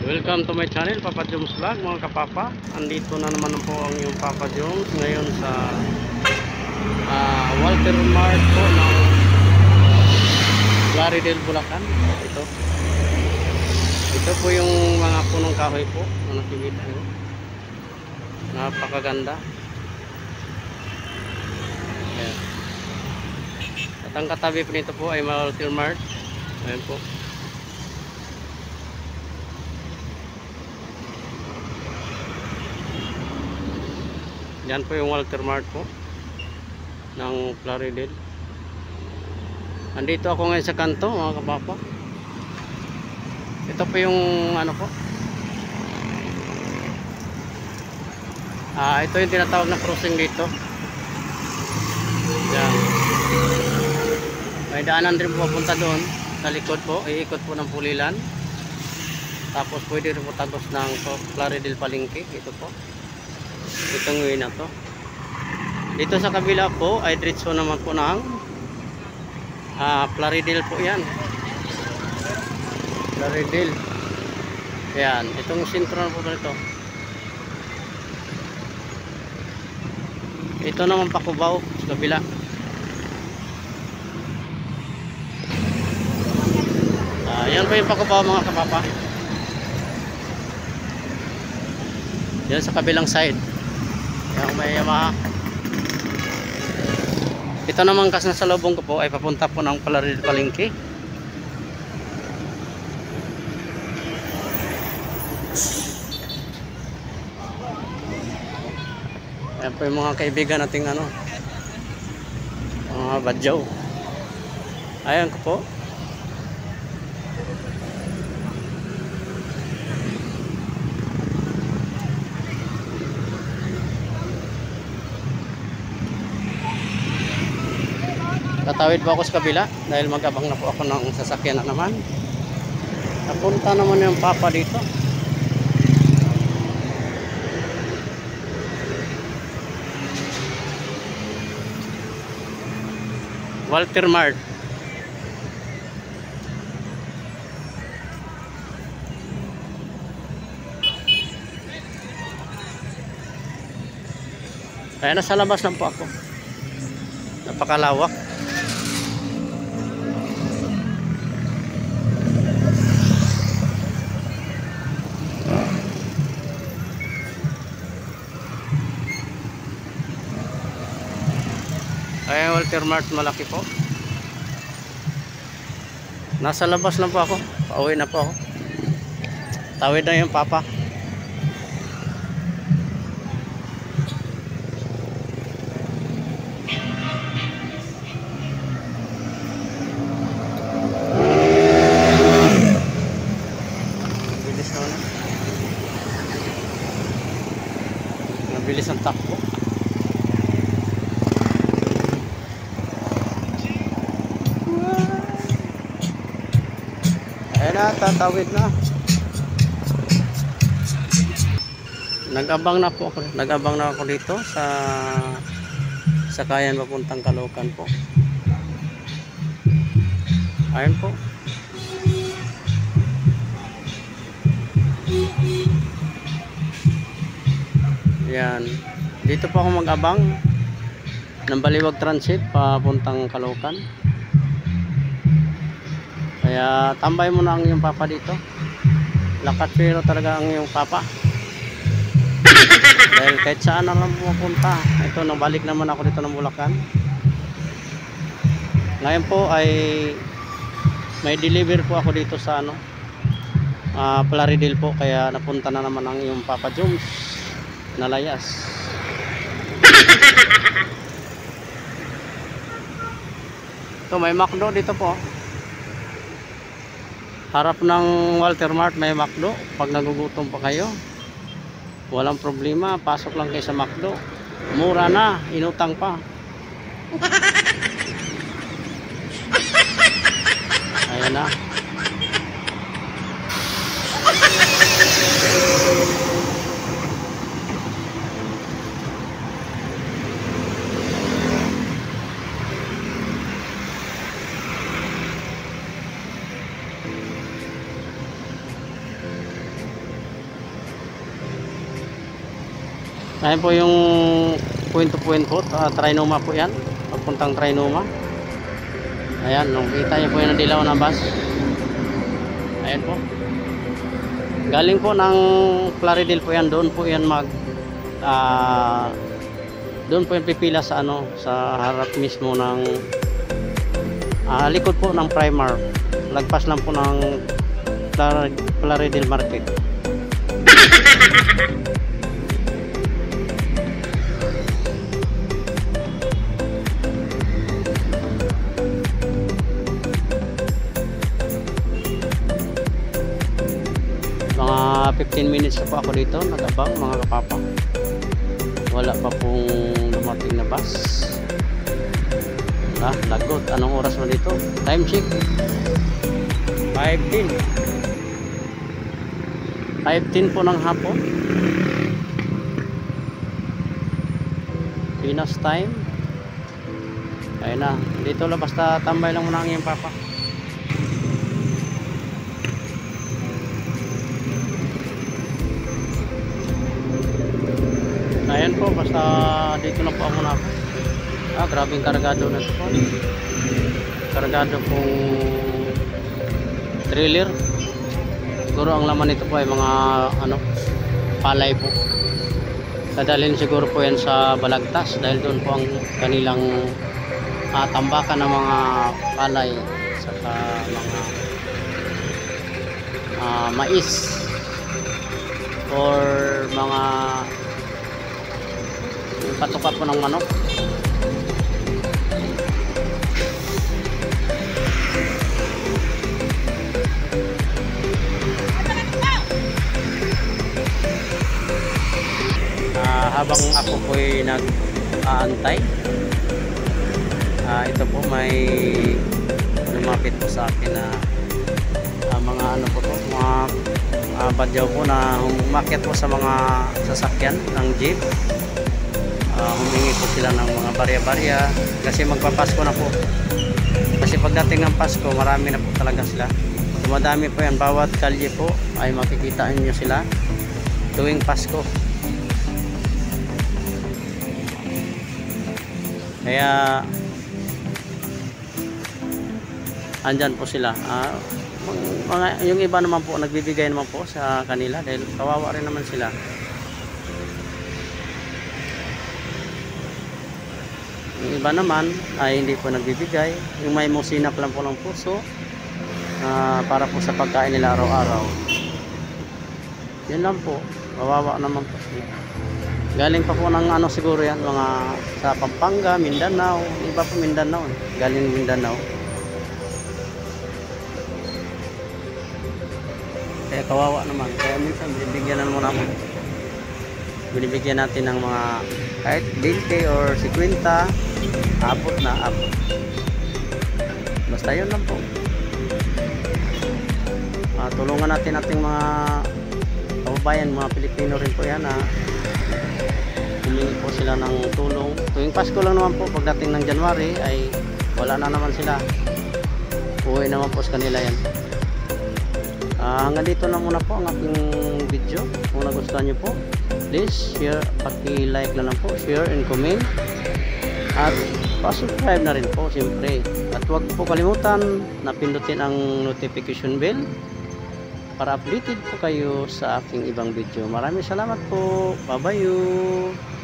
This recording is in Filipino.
Welcome to my channel, Papa Joms Vlog, mga kapapa. Andito na naman po ang yung Papa Joms ngayon sa Walter Mart po ng Plaridel, Bulacan. Ito po yung mga punong kahoy po na nakikita nyo. Napakaganda. Ayan. At ang katabi po nito po ay Walter Mart. Ayan po. Yan po yung Walter Mart po ng Plaridel. Andito ako ngayon sa kanto, mga kapapa. Ito po yung ano po. Ito yung tinatawag na crossing dito. Yan. May daanan din po papunta doon sa likod po. Iikot po ng Pulilan. Tapos pwede rin po tagos ng Plaridel Palengke. Ito po. Itong way na to. Dito sa kabila po ay diretso naman po ng Plaridel po yan. Plaridel. Yan. Itong sentro na po ito. Ito naman Pakubaw sa kabila. Yan po yung Pakubaw, mga kapapa. Yan sa kabilang side. Yung may Yamaha. Ito naman kasi nasa lubong ko po ay papunta po ng Plaridel Palengke. Ayan po yung mga kaibigan nating ano, mga badyaw. Ayan ko po. Tatawid po ako sa kabila dahil mag-abang na po ako ng sasakyan na naman. Napunta naman yung Papa dito. Walter Mart. Kaya nasa labas lang po ako. Napakalawak. Ayan, Walter Mart, malaki po. Nasa labas lang po ako. Pauwi na po ako. Tawid na yung Papa. Bilis na na. Nabilis ang takbo. Ayan na, tatawid na. Nag-abang na po ako. Nag-abang na ako dito sa sakayan papuntang Caloocan po. Ayan po. Yan. Dito po ako mag-abang ng Baliwag Transit papuntang Caloocan. Kaya tambay mo na ang iyong Papa dito. Lakat pero talaga ang iyong Papa. Dahil kahit saan na lang pupunta. Ito, nabalik naman ako dito ng Bulacan. Ngayon po ay may deliver po ako dito sa ano, Plaridel po. Kaya napunta na naman ang iyong Papa Joms nalayas. Ito, may McDo dito po. Harap ng Walter Mart may McDo. Pag nagugutom pa kayo, walang problema, pasok lang kayo sa McDo. Mura na, inutang pa. Ayan na. Ayan po yung point to point po, Trinoma po yan, papuntang Trinoma. Ayan, kita niyo po yung dilaw na bus. Ayan po. Galing po ng Plaridel po yan, doon po yan doon po yung pipila sa ano, sa harap mismo ng likod po ng Primark. Lagpas lang po ng Plaridel Market. Mga 15 minutes na po ako dito, nag-abang mga kapapa. Wala pa pong dumating na bus. Lagot. Anong oras mo dito? Time check. 5:10. 5:10 po ng hapon. Pinas time. Ayun na. Dito lang, basta tambay lang muna ang iyong papa. Ayan po, basta dito na po ako na. Grabing kargado na ito po. Kargado pong trailer. Siguro ang laman nito po ay mga palay po. Dadalhin siguro po yan sa Balagtas dahil doon po ang kanilang tambakan ng mga palay saka mga mais or mga patuka po ng manok. Habang ako po'y nag-aantay, ito po may lumapit po sa akin na mga po to, mga badyaw po na umakyat po sa mga sasakyan ng jeep. Humingi po sila ng mga barya-barya kasi magpapasko na po. Kasi pagdating ng Pasko, marami na po talaga sila. Dumadami po yan, bawat kalye po ay makikita nyo sila tuwing Pasko. Kaya andyan po sila. Yung iba naman po nagbibigay naman po sa kanila dahil kawawa rin naman sila. Yung iba naman ay hindi po nagbibigay. Yung may musinap lang po ng puso para po sa pagkain nila araw-araw. Yun lang po. Kawawa naman po sila. Galing pa po ng siguro yan, mga sa Pampanga, Mindanao. Iba po Mindanao. Galing Mindanao. Kaya kawawa naman. Kaya minsan binibigyan na naman namin. Binibigyan natin ng mga kahit 20 or 50. Abot na abot. Basta yun lang po. Tulungan natin ating mga kababayan, mga Pilipino rin po yan. Humingi po sila ng tulong. Tuwing Pasko lang naman po, pagdating ng January ay wala na naman sila. Uwi naman po sa kanila yan. Hanggang dito na muna po ang aking video. Kung nagustuhan nyo po, please share, paki-like na lang po, share and comment. At pa-subscribe na rin po siyempre. At huwag po kalimutan na pindutin ang notification bell para updated po kayo sa aking ibang video. Maraming salamat po. Bye-bye.